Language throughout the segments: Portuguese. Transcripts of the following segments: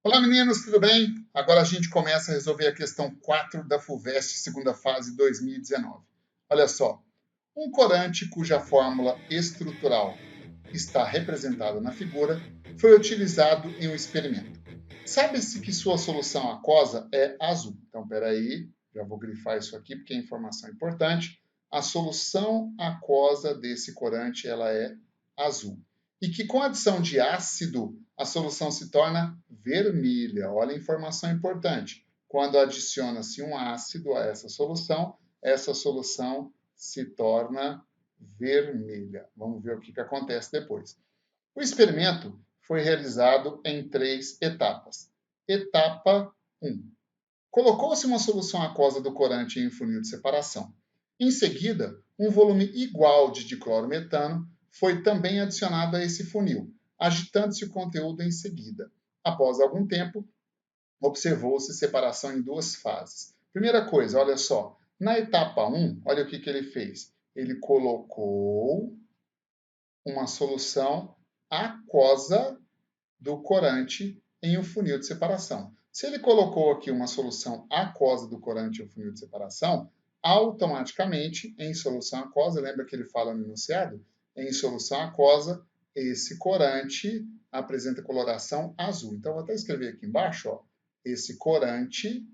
Olá meninos, tudo bem? Agora a gente começa a resolver a questão 4 da FUVEST, segunda fase 2019. Olha só, um corante cuja fórmula estrutural está representada na figura foi utilizado em um experimento. Sabe-se que sua solução aquosa é azul. Então, espera aí, já vou grifar isso aqui porque é informação importante. A solução aquosa desse corante ela é azul. E que com a adição de ácido, a solução se torna vermelha. Olha a informação importante. Quando adiciona-se um ácido a essa solução se torna vermelha. Vamos ver o que acontece depois. O experimento foi realizado em 3 etapas. Etapa 1. Colocou-se uma solução aquosa do corante em um funil de separação. Em seguida, um volume igual de diclorometano foi também adicionado a esse funil, agitando-se o conteúdo em seguida. Após algum tempo, observou-se separação em 2 fases. Primeira coisa, olha só, na etapa 1, olha o que ele fez. Ele colocou uma solução aquosa do corante em um funil de separação. Se ele colocou aqui uma solução aquosa do corante em um funil de separação, automaticamente, em solução aquosa, lembra que ele fala no enunciado? Em solução aquosa, esse corante apresenta coloração azul. Então, vou até escrever aqui embaixo, ó, esse corante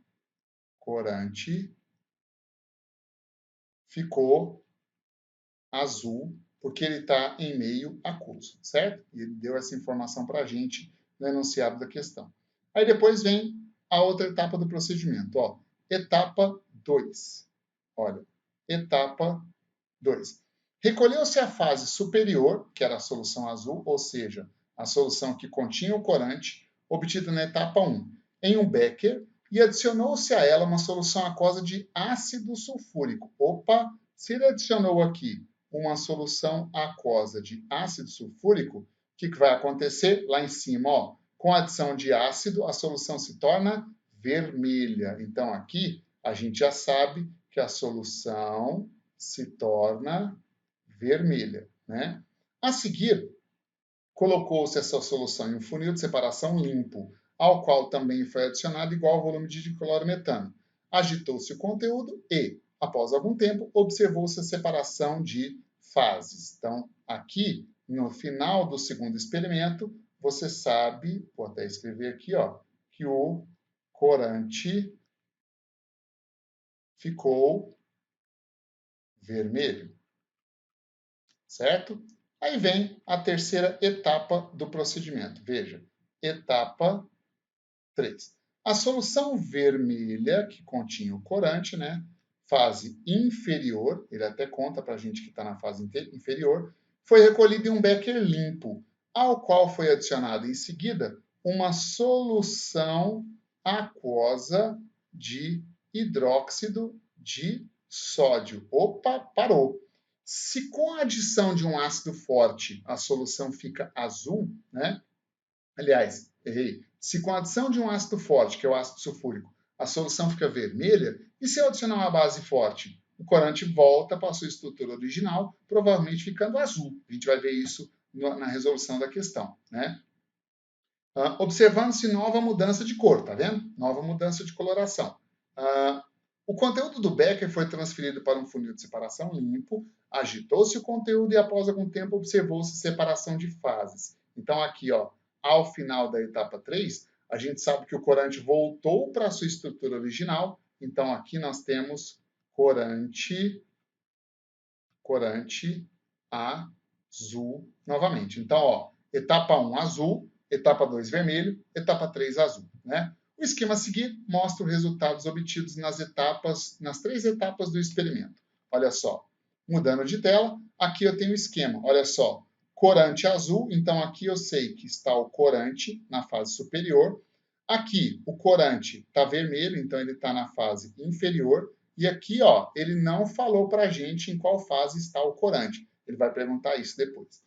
ficou azul porque ele está em meio aquoso, certo? E ele deu essa informação para a gente no enunciado da questão. Aí depois vem a outra etapa do procedimento. Ó, etapa 2. Olha, etapa 2. Recolheu-se a fase superior, que era a solução azul, ou seja, a solução que continha o corante, obtida na etapa 1, em um becker, e adicionou-se a ela uma solução aquosa de ácido sulfúrico. Opa, se ele adicionou aqui uma solução aquosa de ácido sulfúrico, o que vai acontecer? Lá em cima, ó, com a adição de ácido, a solução se torna vermelha. Então, aqui, a gente já sabe que a solução se torna vermelha, né? A seguir, colocou-se essa solução em um funil de separação limpo, ao qual também foi adicionado igual volume de diclorometano. Agitou-se o conteúdo e, após algum tempo, observou-se a separação de fases. Então, aqui, no final do segundo experimento, você sabe, vou até escrever aqui, ó, que o corante ficou vermelho, certo? Aí vem a terceira etapa do procedimento. Veja, etapa 3. A solução vermelha, que continha o corante, né? Fase inferior, ele até conta para a gente que está na fase inferior, foi recolhida em um becker limpo, ao qual foi adicionada em seguida uma solução aquosa de hidróxido de sódio. Opa, parou! Se com a adição de um ácido forte a solução fica azul, né? Aliás, errei. Se com a adição de um ácido forte, que é o ácido sulfúrico, a solução fica vermelha, e se eu adicionar uma base forte? O corante volta para a sua estrutura original, provavelmente ficando azul. A gente vai ver isso na resolução da questão, né? Observando-se nova mudança de cor, tá vendo? Nova mudança de coloração. O conteúdo do becker foi transferido para um funil de separação limpo, agitou-se o conteúdo e após algum tempo observou-se separação de fases. Então aqui, ó, ao final da etapa 3, a gente sabe que o corante voltou para a sua estrutura original. Então aqui nós temos corante azul novamente. Então, ó, etapa 1 azul, etapa 2 vermelho, etapa 3 azul, né? O esquema a seguir mostra os resultados obtidos nas 3 etapas do experimento. Olha só, mudando de tela, aqui eu tenho o esquema. Olha só, corante azul, então aqui eu sei que está o corante na fase superior. Aqui o corante está vermelho, então ele está na fase inferior. E aqui, ó, ele não falou para a gente em qual fase está o corante. Ele vai perguntar isso depois.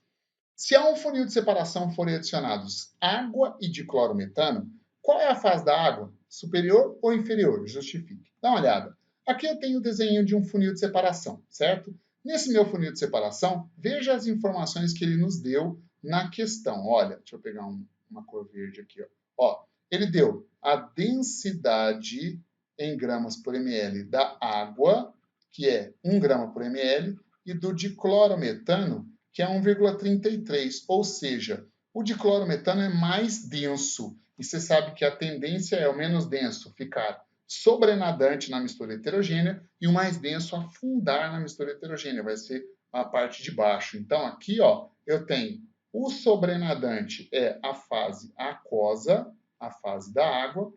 Se a um funil de separação forem adicionados água e diclorometano, qual é a fase da água? Superior ou inferior? Justifique. Dá uma olhada. Aqui eu tenho o desenho de um funil de separação, certo? Nesse meu funil de separação, veja as informações que ele nos deu na questão. Olha, deixa eu pegar uma cor verde aqui. Ó, Ele deu a densidade em gramas por ml da água, que é 1 grama por ml, e do diclorometano, que é 1,33, ou seja, o diclorometano é mais denso. E você sabe que a tendência é o menos denso ficar sobrenadante na mistura heterogênea e o mais denso afundar na mistura heterogênea, vai ser a parte de baixo. Então, aqui ó, eu tenho o sobrenadante é a fase aquosa, a fase da água,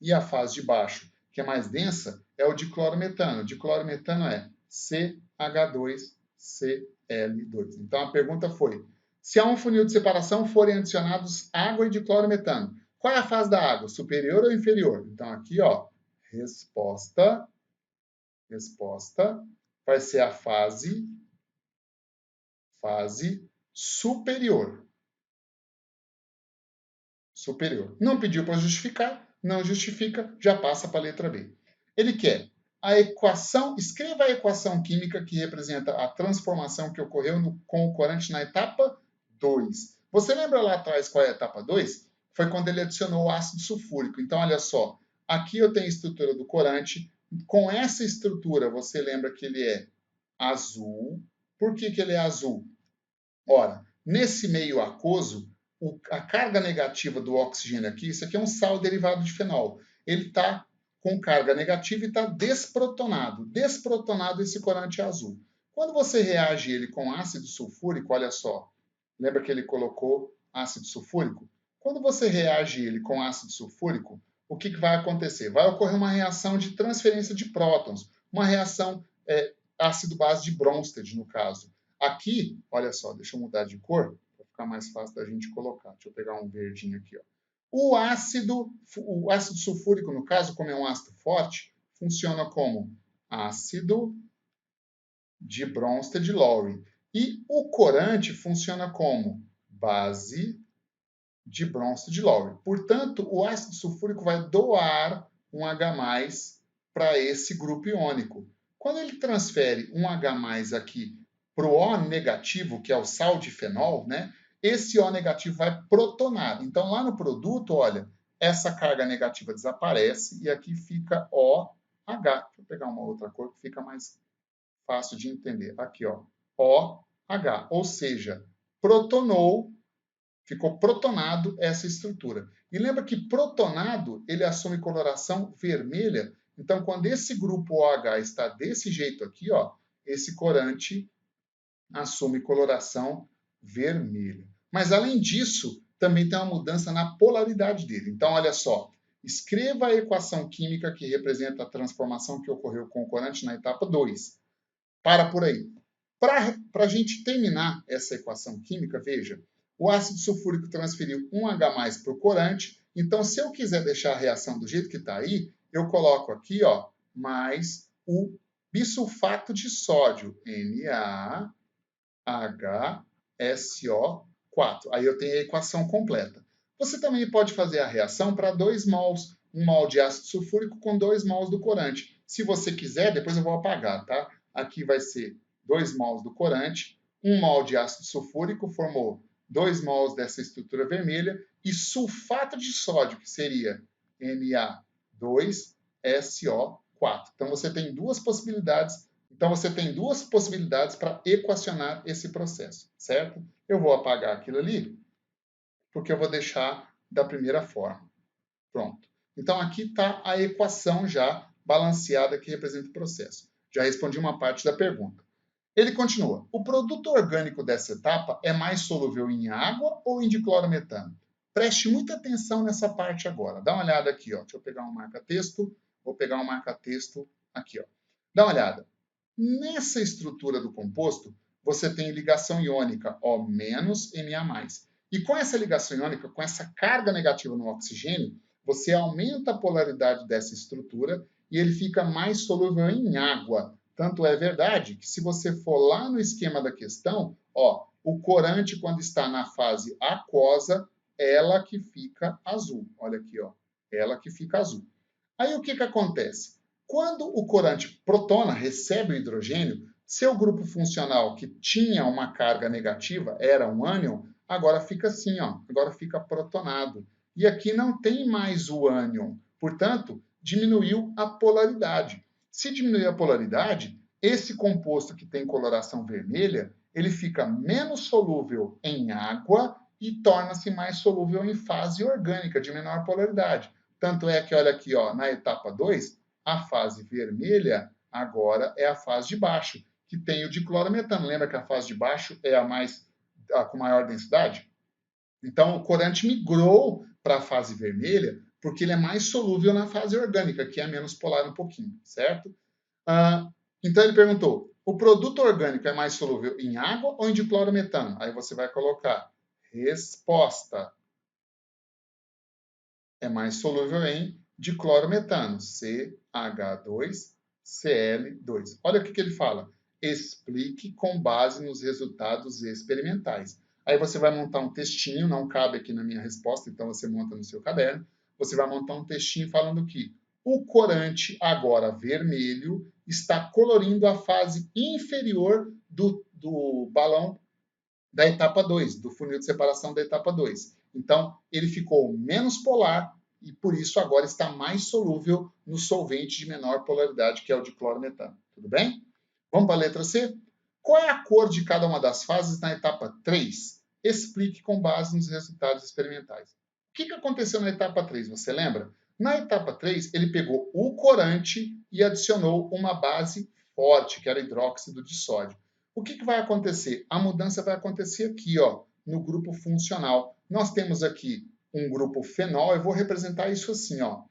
e a fase de baixo, que é mais densa, é o diclorometano. O diclorometano é CH2Cl2. Então, a pergunta foi, se a um funil de separação forem adicionados água e diclorometano, qual é a fase da água? Superior ou inferior? Então, aqui, ó, resposta vai ser a fase superior. Não pediu para justificar, não justifica, já passa para a letra B. Ele quer a equação, escreva a equação química que representa a transformação que ocorreu com o corante na etapa 2. Você lembra lá atrás qual é a etapa 2? Foi quando ele adicionou o ácido sulfúrico. Então, olha só, aqui eu tenho a estrutura do corante. Com essa estrutura, você lembra que ele é azul. Por que ele é azul? Ora, nesse meio aquoso, a carga negativa do oxigênio aqui, isso aqui é um sal derivado de fenol. Ele está com carga negativa e está desprotonado. Desprotonado esse corante é azul. Quando você reage ele com ácido sulfúrico, olha só, lembra que ele colocou ácido sulfúrico? Quando você reage ele com ácido sulfúrico, o que vai acontecer? Vai ocorrer uma reação de transferência de prótons, uma reação ácido-base de Bronsted, no caso. Aqui, olha só, deixa eu mudar de cor, para ficar mais fácil da gente colocar. Deixa eu pegar um verdinho aqui. Ó. O ácido sulfúrico, no caso, como é um ácido forte, funciona como ácido de Bronsted-Lowry. E o corante funciona como base de Bronsted-Lowry. Portanto, o ácido sulfúrico vai doar um H+ para esse grupo iônico. Quando ele transfere um H+ aqui para o O negativo, que é o sal de fenol, né? Esse O negativo vai protonar. Então, lá no produto, olha, essa carga negativa desaparece e aqui fica OH. Deixa eu pegar uma outra cor que fica mais fácil de entender. Aqui, ó, OH, ou seja, protonou, ficou protonado essa estrutura. E lembra que protonado, ele assume coloração vermelha. Então, quando esse grupo OH está desse jeito aqui, ó, esse corante assume coloração vermelha. Mas, além disso, também tem uma mudança na polaridade dele. Então, olha só, escreva a equação química que representa a transformação que ocorreu com o corante na etapa 2. Para por aí. Para a gente terminar essa equação química, veja, o ácido sulfúrico transferiu um H+ para o corante, então se eu quiser deixar a reação do jeito que está aí, eu coloco aqui, ó, mais o bisulfato de sódio, NaHSO4. Aí eu tenho a equação completa. Você também pode fazer a reação para 2 mols, 1 mol de ácido sulfúrico com 2 mols do corante. Se você quiser, depois eu vou apagar, tá? Aqui vai ser 2 mols do corante, 1 mol de ácido sulfúrico, formou 2 mols dessa estrutura vermelha, e sulfato de sódio, que seria Na2SO4. Então, você tem duas possibilidades. Para equacionar esse processo, certo? Eu vou apagar aquilo ali, porque eu vou deixar da primeira forma. Pronto. Então, aqui está a equação já balanceada que representa o processo. Já respondi uma parte da pergunta. Ele continua. O produto orgânico dessa etapa é mais solúvel em água ou em diclorometano? Preste muita atenção nessa parte agora. Dá uma olhada aqui. Ó. Deixa eu pegar um marca-texto. Vou pegar um marca-texto aqui. Ó. Dá uma olhada. Nessa estrutura do composto, você tem ligação iônica O- Na+. E com essa ligação iônica, com essa carga negativa no oxigênio, você aumenta a polaridade dessa estrutura e ele fica mais solúvel em água. Tanto é verdade que se você for lá no esquema da questão, ó, o corante, quando está na fase aquosa, ela que fica azul. Olha aqui, ó, ela que fica azul. Aí o que acontece? Quando o corante protona, recebe o hidrogênio, seu grupo funcional que tinha uma carga negativa, era um ânion, agora fica assim, ó, agora fica protonado. e aqui não tem mais o ânion. Portanto, diminuiu a polaridade. Se diminuir a polaridade, esse composto que tem coloração vermelha, ele fica menos solúvel em água e torna-se mais solúvel em fase orgânica, de menor polaridade. Tanto é que, olha aqui, ó, na etapa 2, a fase vermelha agora é a fase de baixo, que tem o diclorometano. Lembra que a fase de baixo é a com maior densidade? Então, o corante migrou para a fase vermelha porque ele é mais solúvel na fase orgânica, que é menos polar um pouquinho, certo? Então, ele perguntou, o produto orgânico é mais solúvel em água ou em diclorometano? Aí você vai colocar resposta. É mais solúvel em diclorometano, CH2Cl2. Olha o que ele fala. Explique com base nos resultados experimentais. Aí você vai montar um textinho, não cabe aqui na minha resposta, então você monta no seu caderno. Você vai montar um textinho falando que o corante, agora vermelho, está colorindo a fase inferior do balão da etapa 2, do funil de separação da etapa 2. Então, ele ficou menos polar e, por isso, agora está mais solúvel no solvente de menor polaridade, que é o diclorometano. Tudo bem? Vamos para a letra C? Qual é a cor de cada uma das fases na etapa 3? Explique com base nos resultados experimentais. O que aconteceu na etapa 3? Você lembra? Na etapa 3, ele pegou o corante e adicionou uma base forte, que era hidróxido de sódio. O que vai acontecer? A mudança vai acontecer aqui, ó, no grupo funcional. Nós temos aqui um grupo fenol, eu vou representar isso assim, ó,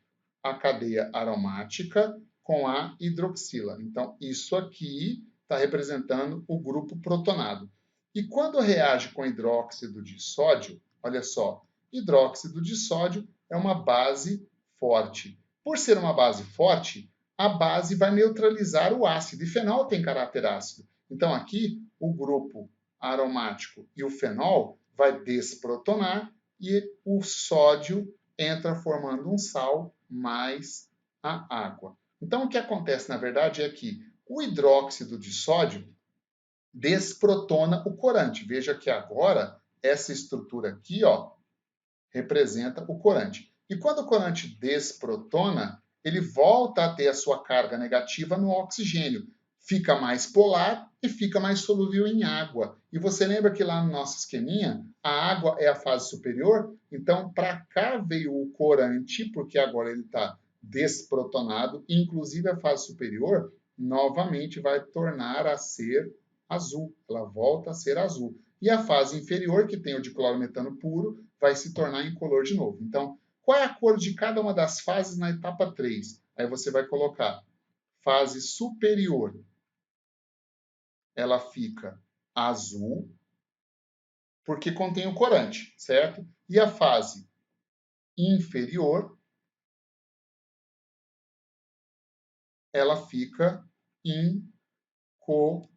a cadeia aromática com a hidroxila. Então, isso aqui está representando o grupo protonado. E quando reage com hidróxido de sódio, olha só, hidróxido de sódio é uma base forte. Por ser uma base forte, a base vai neutralizar o ácido, e fenol tem caráter ácido. Então, aqui, o grupo aromático e o fenol vai desprotonar e o sódio entra formando um sal mais a água. Então, o que acontece, na verdade, é que o hidróxido de sódio desprotona o corante. Veja que agora, essa estrutura aqui, ó, representa o corante. E quando o corante desprotona, ele volta a ter a sua carga negativa no oxigênio. Fica mais polar e fica mais solúvel em água. E você lembra que lá no nosso esqueminha, a água é a fase superior? Então, para cá veio o corante, porque agora ele está desprotonado. Inclusive, a fase superior novamente vai tornar a ser azul. Ela volta a ser azul. E a fase inferior, que tem o diclorometano puro, vai se tornar incolor de novo. Então, qual é a cor de cada uma das fases na etapa 3? Aí você vai colocar fase superior, ela fica azul, porque contém o corante, certo? E a fase inferior, ela fica incolor.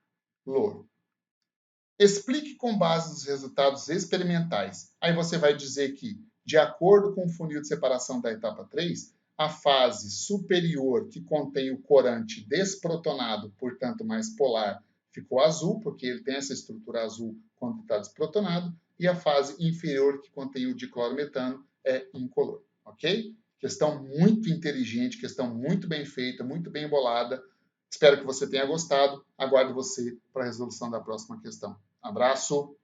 Explique com base nos resultados experimentais. Aí você vai dizer que, de acordo com o funil de separação da etapa 3, a fase superior, que contém o corante desprotonado, portanto mais polar, ficou azul, porque ele tem essa estrutura azul quando está desprotonado, e a fase inferior, que contém o diclorometano, é incolor. Ok? Questão muito inteligente, questão muito bem feita, muito bem bolada. Espero que você tenha gostado. Aguardo você para a resolução da próxima questão. Abraço!